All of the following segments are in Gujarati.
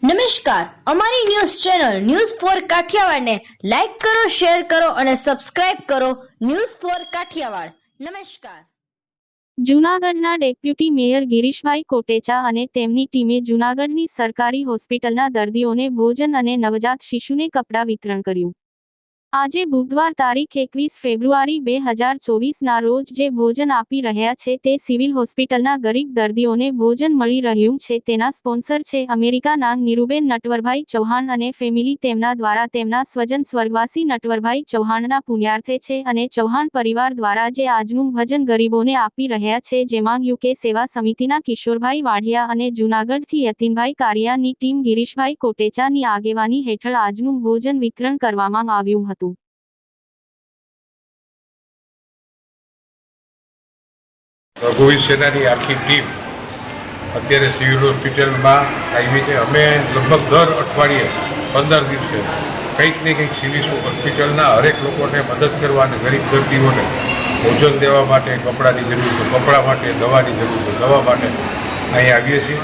નમસ્કાર, અમારી news channel news for Kathiawad ને લાઈક કરો, શેર કરો અને સબસ્ક્રાઇબ કરો. News for Kathiawad. નમસ્કાર. જૂનાગઢના ડેપ્યુટી મેયર ગિરીશભાઈ કોટેચા અને તેમની ટીમે જૂનાગઢની સરકારી હોસ્પિટલના દર્દીઓને ભોજન અને નવજાત શિશુને કપડાં વિતરણ કર્યું. આજે બુધવાર તારીખ 21 ફેબ્રુઆરી 2024 ના રોજ જે ભોજન આપી રહ્યા છે તે સિવિલ હોસ્પિટલના ગરીબ દર્દીઓને ભોજન મળી રહ્યું છે. તેના સ્પોન્સર છે અમેરિકાના નીરુબેન નટવરભાઈ ચૌહાણ અને ફેમિલી. તેમના દ્વારા તેમના સ્વજન સ્વર્ગવાસી નટવરભાઈ ચૌહાણના પુણ્યાર્થે છે અને ચૌહાણ પરિવાર દ્વારા જે આજનું ભોજન ગરીબોને આપી રહ્યા છે, જેમાં યુકે સેવા સમિતિના કિશોરભાઈ વાઢિયા અને જૂનાગઢથી યતીનભાઈ કારિયાની ટીમ ગિરીશભાઈ કોટેચાની આગેવાની હેઠળ આજનું ભોજન વિતરણ કરવામાં આવ્યું હતું. રઘુવીર સેનાની આખી ટીમ અત્યારે સિવિલ હોસ્પિટલમાં આવી છે. અમે લગભગ દર અઠવાડિયે 15 દિવસે કંઈક ને કંઈક સિવિલ હોસ્પિટલના હરેક લોકોને મદદ કરવા અને ગરીબ દર્દીઓને ભોજન દેવા માટે, કપડાની જરૂર છે કપડાં માટે, દવાની જરૂર છે દવા માટે અહીં આવીએ છીએ.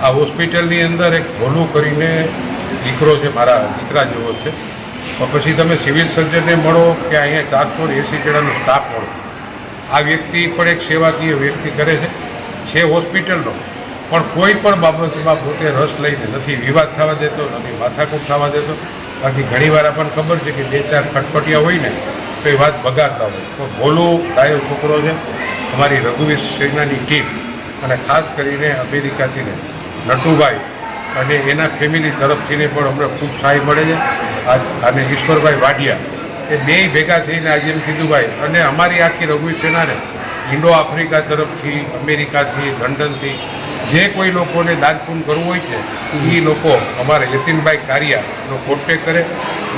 આ હોસ્પિટલની અંદર એક ભોલું કરીને દીકરો છે, મારા દીકરા જેવો છે. પછી તમે સિવિલ સર્જનને મળો કે અહીંયા 480 જણાનો સ્ટાફ મળો. આ વ્યક્તિ પણ એક સેવાકીય વ્યક્તિ કરે છે હોસ્પિટલનો, પણ કોઈ પણ બાબતમાં પોતે રસ લઈને નથી વિવાદ થવા દેતો, નથી માથાકૂટ થવા દેતો. બાકી ઘણીવાર આપણને ખબર છે કે 2-4 ખટપટિયા હોય ને તો એ વાત બગાડતા હોય. તો ભોલો ડાયો છોકરો છે અમારી રઘુવીર સેનાની ટીમ, અને ખાસ કરીને અમેરિકાથી નટુભાઈ અને એના ફેમિલી તરફથીને પણ અમને ખૂબ સહાય મળે છે. અને ઈશ્વરભાઈ વાઢિયા એ બેય ભેગા થઈને આજે એમ કીધું ભાઈ, અને અમારી આખી રઘુવીર સેનાને ઇન્ડો આફ્રિકા તરફથી, અમેરિકાથી, લંડનથી જે કોઈ લોકોને દાનપૂન કરવું હોય છે એ લોકો અમારે યતીનભાઈ કારિયાનો કોન્ટેક્ટ કરે.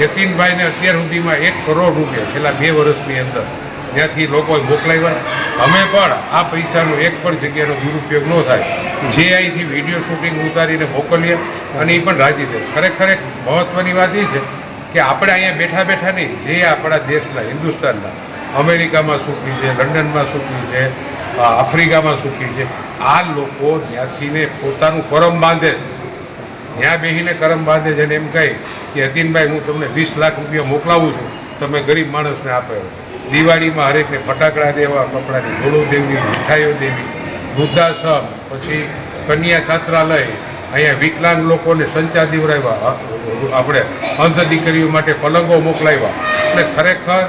યતીનભાઈને અત્યાર સુધીમાં 1 કરોડ રૂપિયા છેલ્લા 2 વર્ષની અંદર ત્યાંથી લોકોએ મોકલાવ્યા. અમે પણ આ પૈસાનો એક પણ જગ્યાનો દુરુપયોગ ન થાય, જે અહીંથી વિડીયો શૂટિંગ ઉતારીને મોકલીએ અને એ પણ રાજી થાય. ખરેખર એક મહત્ત્વની વાત એ છે કે આપણે અહીંયા બેઠા બેઠા નહીં, જે આપણા દેશના, હિન્દુસ્તાનના, અમેરિકામાં સુખી છે, લંડનમાં સુખી છે, આફ્રિકામાં સુખી છે, આ લોકો ત્યાંથીને પોતાનું કરમ બાંધે છે. ત્યાં બેસીને કરમ બાંધે છે અને એમ કહે કે યતીનભાઈ હું તમને 20 લાખ રૂપિયા મોકલાવું છું, તમે ગરીબ માણસને આપે. દિવાળીમાં હરેકને ફટાકડા દેવા, કપડાની જોડો દેવી, મીઠાઈઓ દેવી, વૃદ્ધાશ્રમ, પછી કન્યા છાત્રાલય, અહીંયા વિકલાંગ લોકોને સંચા દીવડાવ્યા, આપણે અંધ દીકરીઓ માટે પલંગો મોકલાવ્યા. એટલે ખરેખર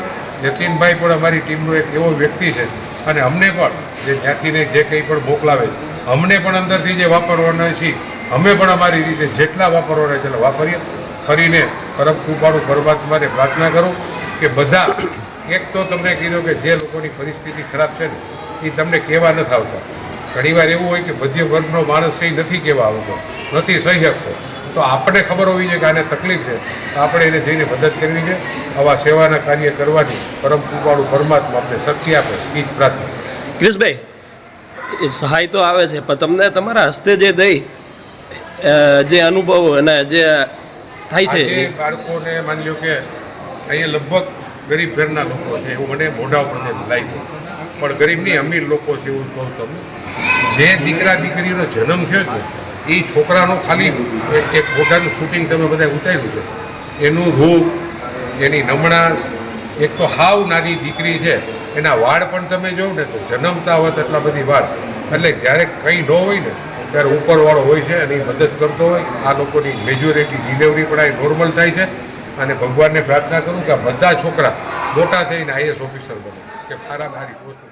યતીનભાઈ પણ અમારી ટીમનો એક એવો વ્યક્તિ છે. અને અમને પણ જે ત્યાંથીને જે કંઈ પણ મોકલાવે, અમને પણ અંદરથી જે વાપરવાના છીએ અમે પણ અમારી રીતે જેટલા વાપરવાના છે વાપરીએ. ફરીને પરમ કૃપાળુ પરમાત્માને પ્રાર્થના કરું કે બધા, એક તો તમને કીધું કે જે લોકોની પરિસ્થિતિ ખરાબ છે ને એ તમને કહેવા નથી આવતા. ઘણીવાર એવું હોય કે મધ્ય વર્ગનો માણસ એ નથી કહેવા આવતો, નથી સહી શકતો. તો આપણે ખબર હોવી જોઈએ કે આને તકલીફ છે, તો આપણે એને જઈને મદદ કરવી છે. આવા સેવાના કાર્ય કરવાની પરમ કૃપાળુ પરમાત્મા આપણે શક્તિ આપે એ જ પ્રાર્થના. ક્રિશભાઈ, સહાય તો આવે છે, પણ તમને તમારા હસ્તે જે દઈ જે અનુભવ અને જે થાય છે, બાળકોને માની લો કે અહીંયા લગભગ ગરીબ ઘરના લોકો છે એવું મને મોઢા ઉપર લાગ્યું, પણ ગરીબની અમીર લોકો છે એવું કહું તમને. જે દીકરા દીકરીનો જન્મ થયો છે એ છોકરાનો ખાલી એક મોઢાનું શૂટિંગ તમે બધા ઉતાર્યું છે, એનું રૂપ, એની નમણાશ, એક તો હાવ નાની દીકરી છે એના વાળ પણ તમે જોવો ને તો જન્મતા હોત એટલા બધી વાળ. એટલે જ્યારે કંઈ ન હોય ને ત્યારે ઉપરવાળો હોય છે અને એ મદદ કરતો હોય. આ લોકોની મેજોરિટી ડિલિવરી પણ આ નોર્મલ થાય છે. અને ભગવાનને પ્રાર્થના કરું કે આ બધા છોકરા મોટા થઈને IAS ઓફિસર બને, કે સારામાં સારી પોસ્ટ